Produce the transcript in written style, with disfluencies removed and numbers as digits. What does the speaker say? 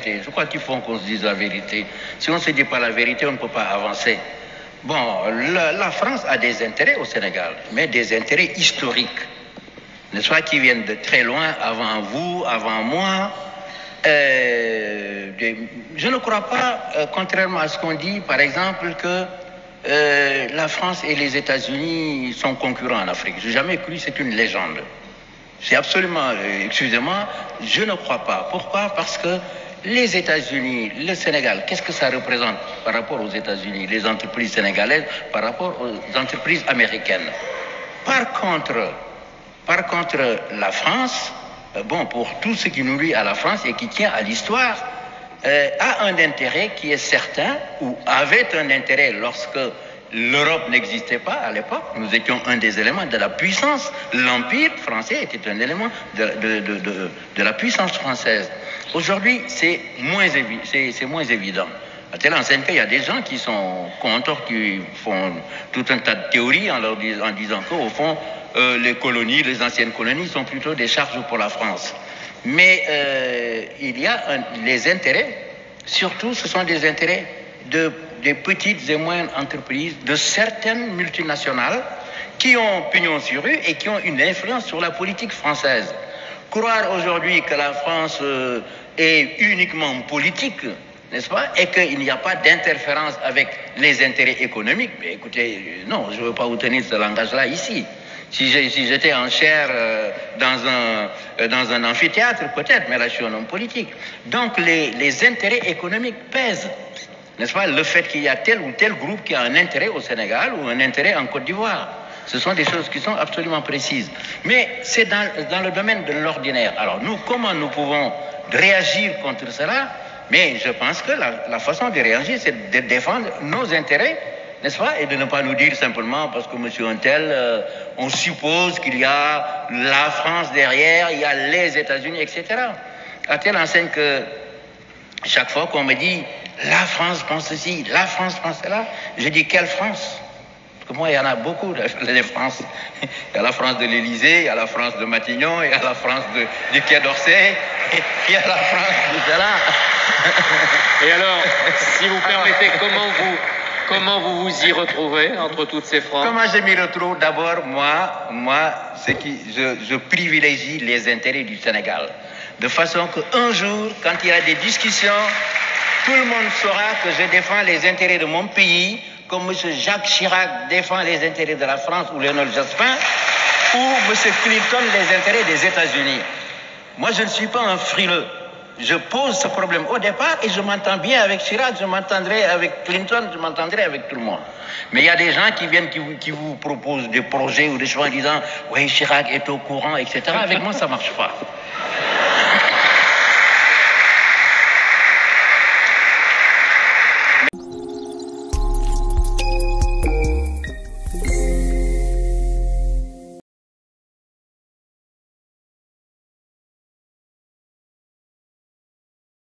vérité. Je crois qu'il faut qu'on se dise la vérité. Si on ne se dit pas la vérité, on ne peut pas avancer. Bon, la France a des intérêts au Sénégal, mais des intérêts historiques, n'est-ce pas, qui viennent de très loin, avant vous, avant moi. Je ne crois pas, contrairement à ce qu'on dit, par exemple, que la France et les États-Unis sont concurrents en Afrique. Je n'ai jamais cru, c'est une légende. C'est absolument, excusez-moi, je ne crois pas. Pourquoi? Parce que les États-Unis, le Sénégal, qu'est-ce que ça représente par rapport aux États-Unis, les entreprises sénégalaises par rapport aux entreprises américaines? Par contre, la France, bon, pour tout ce qui nous lie à la France et qui tient à l'histoire, a un intérêt qui est certain, ou avait un intérêt lorsque l'Europe n'existait pas à l'époque. Nous étions un des éléments de la puissance. L'Empire français était un élément de la puissance française. Aujourd'hui, c'est moins évident. À telle enseigne qu'il y a des gens qui sont contre, qui font tout un tas de théories en disant qu'au fond, les colonies, les anciennes colonies sont plutôt des charges pour la France. Mais il y a les intérêts, surtout ce sont des intérêts des petites et moyennes entreprises, de certaines multinationales qui ont pignon sur rue et qui ont une influence sur la politique française. Croire aujourd'hui que la France est uniquement politique, n'est-ce pas, et qu'il n'y a pas d'interférence avec les intérêts économiques, mais écoutez, non, je ne veux pas vous tenir ce langage-là ici. Si j'étais en chair dans un amphithéâtre, peut-être, mais là je suis un homme politique. Donc les intérêts économiques pèsent, n'est-ce pas? Le fait qu'il y a tel ou tel groupe qui a un intérêt au Sénégal ou un intérêt en Côte d'Ivoire. Ce sont des choses qui sont absolument précises. Mais c'est dans le domaine de l'ordinaire. Alors nous, comment nous pouvons réagir contre cela? Mais je pense que la façon de réagir, c'est de défendre nos intérêts, n'est-ce pas? Et de ne pas nous dire simplement, parce que monsieur Untel, on suppose qu'il y a la France derrière, il y a les États-Unis, etc. À telle enseigne que chaque fois qu'on me dit la France pense ceci, la France pense cela, je dis quelle France? Parce que moi, il y en a beaucoup de France. Il y a la France de l'Élysée, il y a la France de Matignon, il y a la France du Quai d'Orsay, il y a la France de cela. Et alors, si vous permettez, comment vous vous y retrouvez entre toutes ces franges? Comment je m'y retrouve? D'abord, moi, je privilégie les intérêts du Sénégal. De façon qu'un jour, quand il y a des discussions, tout le monde saura que je défends les intérêts de mon pays, comme M. Jacques Chirac défend les intérêts de la France ou Lionel Jospin, ou M. Clinton les intérêts des États-Unis. Moi, je ne suis pas un frileux. Je pose ce problème au départ et je m'entends bien avec Chirac, je m'entendrai avec Clinton, je m'entendrai avec tout le monde. Mais il y a des gens qui viennent, qui vous proposent des projets ou des choses en disant « Oui, Chirac est au courant, etc. » Avec moi, ça ne marche pas.